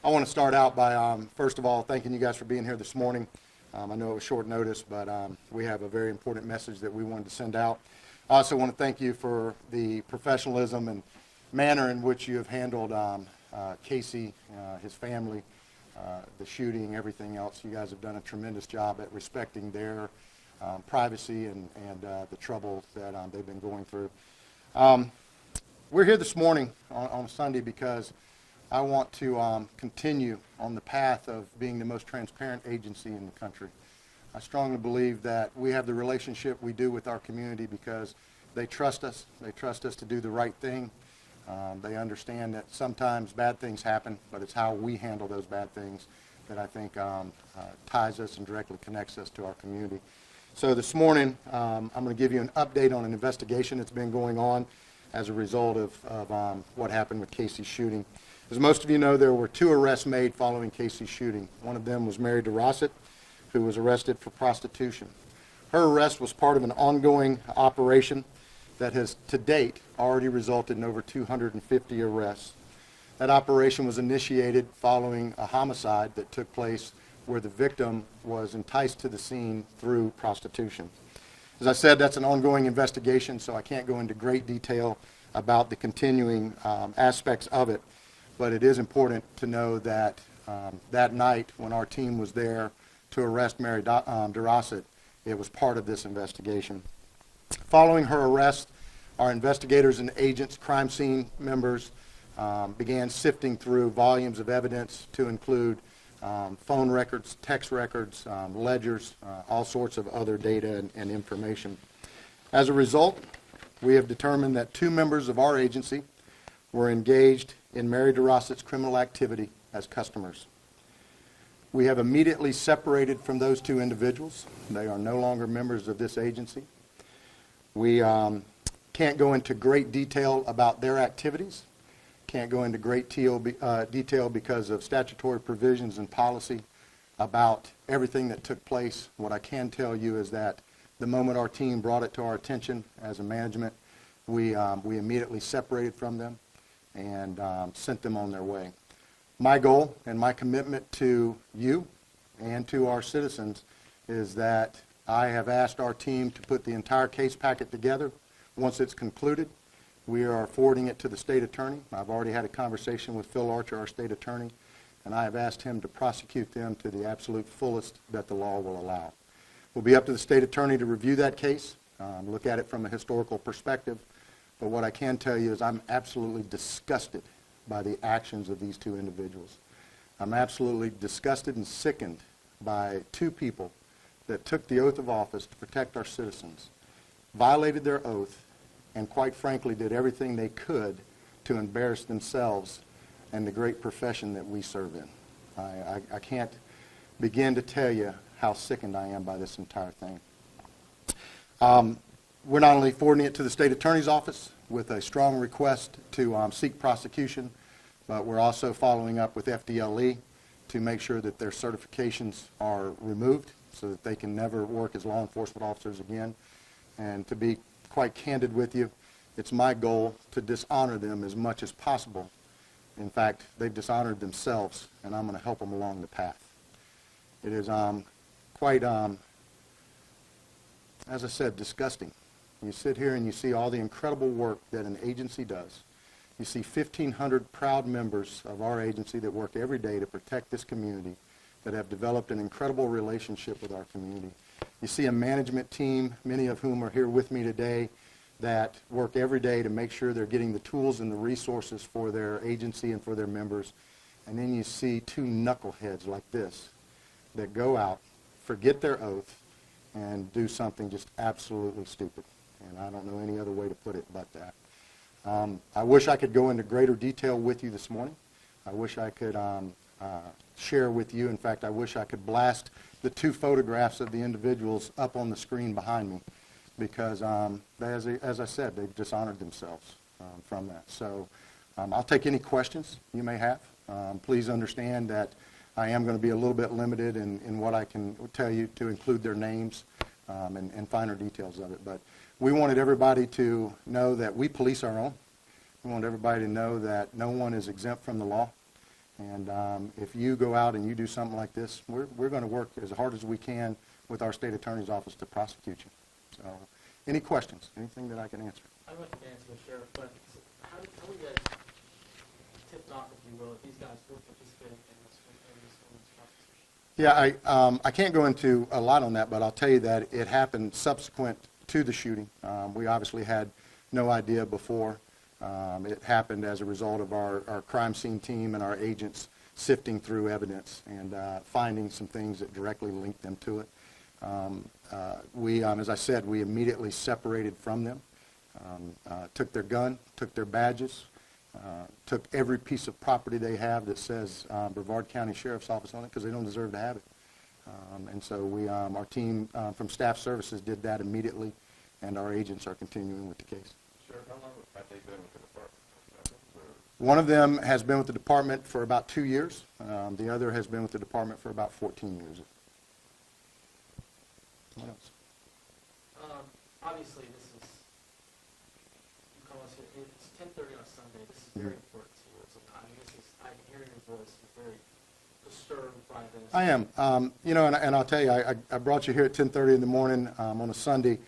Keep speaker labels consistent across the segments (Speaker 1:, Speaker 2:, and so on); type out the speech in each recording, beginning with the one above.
Speaker 1: I want to start out by, first of all, thanking you guys for being here this morning. I know it was short notice, but we have a very important message that we wanted to send out. I also want to thank you for the professionalism and manner in which you have handled Casey, his family, the shooting, everything else. You guys have done a tremendous job at respecting their privacy and the trouble that they've been going through. We're here this morning on Sunday because I want to continue on the path of being the most transparent agency in the country. I strongly believe that we have the relationship we do with our community because they trust us. They trust us to do the right thing. They understand that sometimes bad things happen, but it's how we handle those bad things that I think ties us and directly connects us to our community. So this morning, I'm going to give you an update on an investigation that's been going on as a result of what happened with Casey's shooting. As most of you know, there were 2 arrests made following Casey's shooting. One of them was Mary DeRossett, who was arrested for prostitution. Her arrest was part of an ongoing operation that has, to date, already resulted in over 250 arrests. That operation was initiated following a homicide that took place where the victim was enticed to the scene through prostitution. As I said, that's an ongoing investigation, so I can't go into great detail about the continuing aspects of it. But it is important to know that that night when our team was there to arrest Mary DeRossett, it was part of this investigation. Following her arrest, our investigators and agents, crime scene members, began sifting through volumes of evidence to include phone records, text records, ledgers, all sorts of other data and information. As a result, we have determined that 2 members of our agency were engaged in Mary DeRossett's criminal activity as customers. We have immediately separated from those 2 individuals. They are no longer members of this agency. We can't go into great detail about their activities. Can't go into great detail because of statutory provisions and policy about everything that took place. What I can tell you is that the moment our team brought it to our attention as a management, we immediately separated from them and sent them on their way. My goal and my commitment to you and to our citizens is that I have asked our team to put the entire case packet together. Once it's concluded, we are forwarding it to the state attorney. I've already had a conversation with Phil Archer, our state attorney, and I have asked him to prosecute them to the absolute fullest that the law will allow. It will be up to the state attorney to review that case, look at it from a historical perspective. But what I can tell you is I'm absolutely disgusted by the actions of these 2 individuals. I'm absolutely disgusted and sickened by 2 people that took the oath of office to protect our citizens, violated their oath, and quite frankly did everything they could to embarrass themselves and the great profession that we serve in. I can't begin to tell you how sickened I am by this entire thing. We're not only forwarding it to the state attorney's office with a strong request to seek prosecution, but we're also following up with FDLE to make sure that their certifications are removed so that they can never work as law enforcement officers again. And to be quite candid with you, it's my goal to dishonor them as much as possible. In fact, they've dishonored themselves, and I'm going to help them along the path. It is quite, as I said, disgusting. You sit here and you see all the incredible work that an agency does. You see 1,500 proud members of our agency that work every day to protect this community, that have developed an incredible relationship with our community. You see a management team, many of whom are here with me today, that work every day to make sure they're getting the tools and the resources for their agency and for their members. And then you see 2 knuckleheads like this that go out, forget their oath, and do something just absolutely stupid. And I don't know any other way to put it but that. I wish I could go into greater detail with you this morning. I wish I could share with you. In fact, I wish I could blast the 2 photographs of the individuals up on the screen behind me because, as I said, they've dishonored themselves from that. So I'll take any questions you may have. Please understand that I am going to be a little bit limited in what I can tell you to include their names and finer details of it. But we wanted everybody to know that we police our own. We want everybody to know that no one is exempt from the law. And if you go out and you do something like this, we're going to work as hard as we can with our state attorney's office to prosecute you. So, any questions? Anything that I can answer?
Speaker 2: I don't know if you can answer the sheriff, but how were you guys tipped off, if you will, if these guys were participating in this women's prostitution?
Speaker 1: Yeah, I can't go into a lot on that, but I'll tell you that it happened subsequent to the shooting. We obviously had no idea before. It happened as a result of our crime scene team and our agents sifting through evidence and finding some things that directly linked them to it. As I said, we immediately separated from them, took their gun, took their badges, took every piece of property they have that says Brevard County Sheriff's Office on it, because they don't deserve to have it. And so our team from staff services did that immediately, and our agents are continuing with the case.
Speaker 3: Sheriff, how long have they been with the department?
Speaker 1: One of them has been with the department for about 2 years. The other has been with the department for about 14 years. What else?
Speaker 2: Obviously, this is, you call us here, it's 10:30 on a Sunday. This is very important to you. So, I mean, I can hear your voice. You're very disturbed by this.
Speaker 1: I am. And I'll tell you, I brought you here at 10:30 in the morning on a Sunday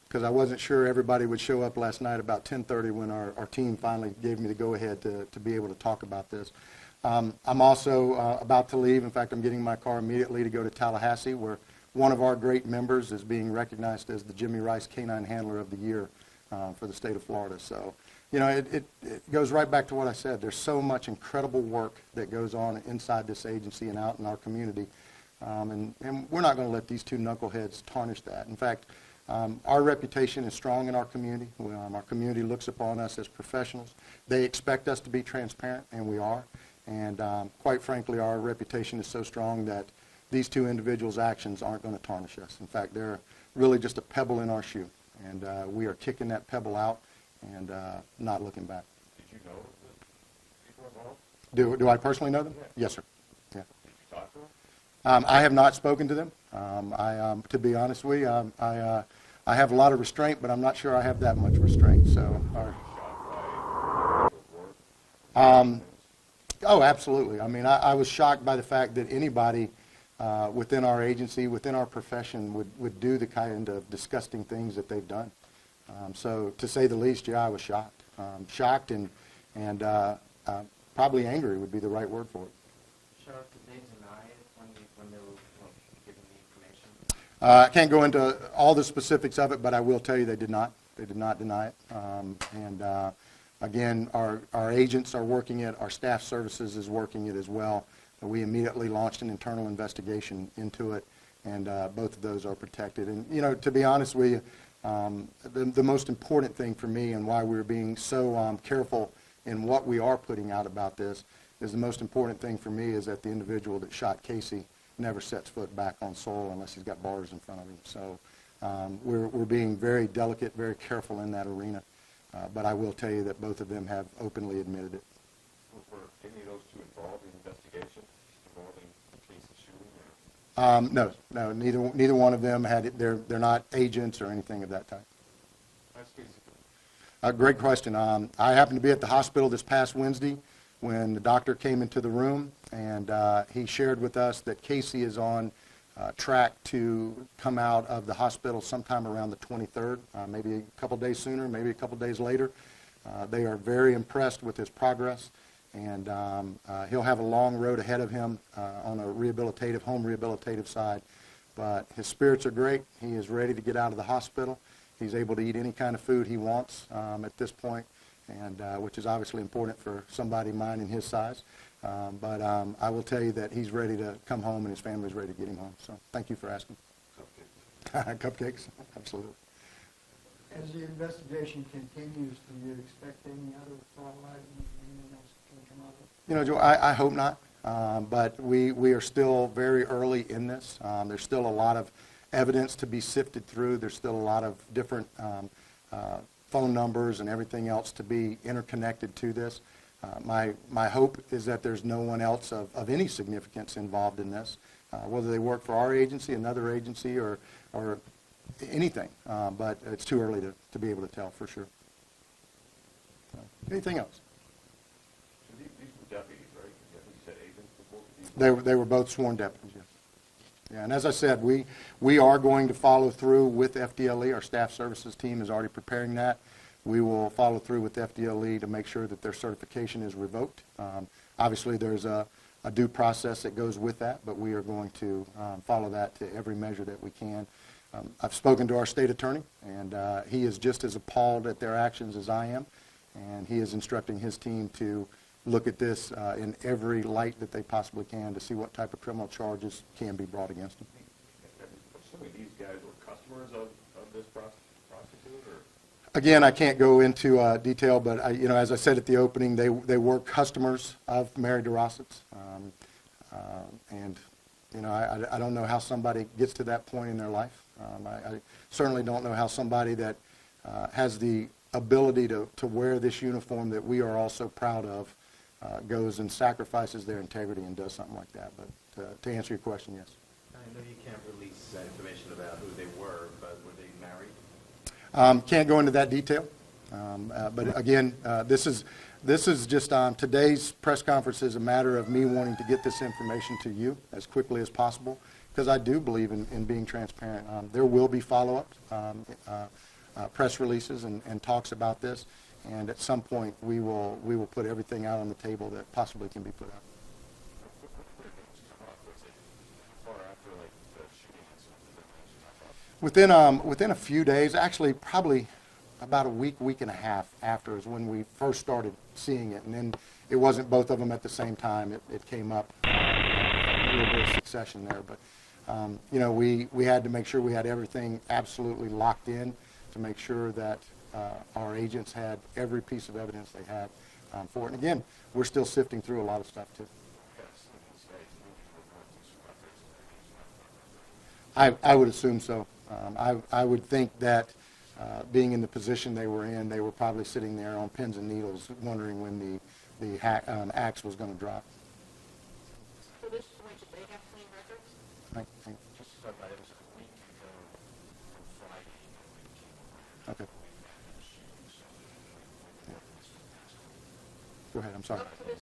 Speaker 1: because I wasn't sure everybody would show up last night about 10:30 when our team finally gave me the go-ahead to be able to talk about this. I'm also about to leave. In fact, I'm getting in my car immediately to go to Tallahassee, where one of our great members is being recognized as the Jimmy Rice Canine Handler of the Year for the state of Florida. So, it goes right back to what I said. There's so much incredible work that goes on inside this agency and out in our community. And we're not going to let these two knuckleheads tarnish that. In fact, our reputation is strong in our community. Our community looks upon us as professionals. They expect us to be transparent, and we are. And quite frankly, our reputation is so strong that these two individuals' actions aren't going to tarnish us. In fact, they're really just a pebble in our shoe. And we are kicking that pebble out and not looking back.
Speaker 3: Did you know the people involved?
Speaker 1: Do I personally know them?
Speaker 3: Yeah.
Speaker 1: Yes, sir. Yeah.
Speaker 3: Did you talk to them?
Speaker 1: I have not spoken to them. To be honest with you, I have a lot of restraint, but I'm not sure I have that much restraint. So, oh, absolutely. I mean, I was shocked by the fact that anybody within our agency, within our profession, would do the kind of disgusting things that they've done. So, to say the least, yeah, I was shocked. Shocked and probably angry would be the right word for it.
Speaker 2: Sheriff, did they deny it when they were given the information?
Speaker 1: I can't go into all the specifics of it, but I will tell you they did not. They did not deny it. Again, our agents are working it. Our staff services is working it as well. We immediately launched an internal investigation into it, and both of those are protected. And, to be honest with you, the most important thing for me and why we're being so careful in what we are putting out about this is the most important thing for me is that the individual that shot Casey never sets foot back on soil unless he's got bars in front of him. So we're being very delicate, very careful in that arena. But I will tell you that both of them have openly admitted it.
Speaker 3: Were any of those two involved in the investigation involving Casey's shooting?
Speaker 1: No, neither one of them had it. They're not agents or anything of that type.
Speaker 3: That's Casey.
Speaker 1: Great question. I happened to be at the hospital this past Wednesday when the doctor came into the room, and he shared with us that Casey is on track to come out of the hospital sometime around the 23rd, maybe a couple days sooner, maybe a couple days later. They are very impressed with his progress, and he'll have a long road ahead of him on a home rehabilitative side. But his spirits are great. He is ready to get out of the hospital. He's able to eat any kind of food he wants at this point, and which is obviously important for somebody mine and his size. But I will tell you that he's ready to come home and his family's ready to get him home. So thank you for asking.
Speaker 3: Cupcakes.
Speaker 1: Cupcakes, absolutely.
Speaker 4: As the investigation continues, do you expect any other fallout, anything else to come out of it?
Speaker 1: Joe, I hope not. But we are still very early in this. There's still a lot of evidence to be sifted through. There's still a lot of different phone numbers and everything else to be interconnected to this. My hope is that there's no one else of any significance involved in this, whether they work for our agency, another agency, or anything. But it's too early to be able to tell for sure. Anything else?
Speaker 3: So these were deputies, right? You said
Speaker 1: They were both sworn deputies, yes. Yeah, and as I said, we are going to follow through with FDLE. Our staff services team is already preparing that. We will follow through with FDLE to make sure that their certification is revoked. Obviously, there's a due process that goes with that, but we are going to follow that to every measure that we can. I've spoken to our state attorney, and he is just as appalled at their actions as I am, and he is instructing his team to look at this in every light that they possibly can to see what type of criminal charges can be brought against them.
Speaker 3: Assuming these guys were customers of this prostitute, or?
Speaker 1: Again, I can't go into detail, but as I said at the opening, they were customers of Mary DeRossett's, and I don't know how somebody gets to that point in their life. I certainly don't know how somebody that has the ability to wear this uniform that we are all so proud of goes and sacrifices their integrity and does something like that. But to answer your question, yes.
Speaker 5: I know you can't release information about who they were, but were they married?
Speaker 1: Can't go into that detail. But again, this is just today's press conference is a matter of me wanting to get this information to you as quickly as possible, because I do believe in being transparent. There will be follow-ups, press releases, and talks about this. And at some point, we will put everything out on the table that possibly can be put out. Within a few days, actually probably about a week and a half after is when we first started seeing it. And then it wasn't both of them at the same time. It came up a little bit of succession there. But, we had to make sure we had everything absolutely locked in to make sure that our agents had every piece of evidence they had for it. And again, we're still sifting through a lot of stuff too. I would assume so. I would think that being in the position they were in, they were probably sitting there on pins and needles wondering when the axe was going to drop.
Speaker 2: So this point, did they have clean records?
Speaker 3: Just to clarify, it was a week ago on Friday.
Speaker 1: Okay. Go ahead, I'm sorry.
Speaker 2: Up to this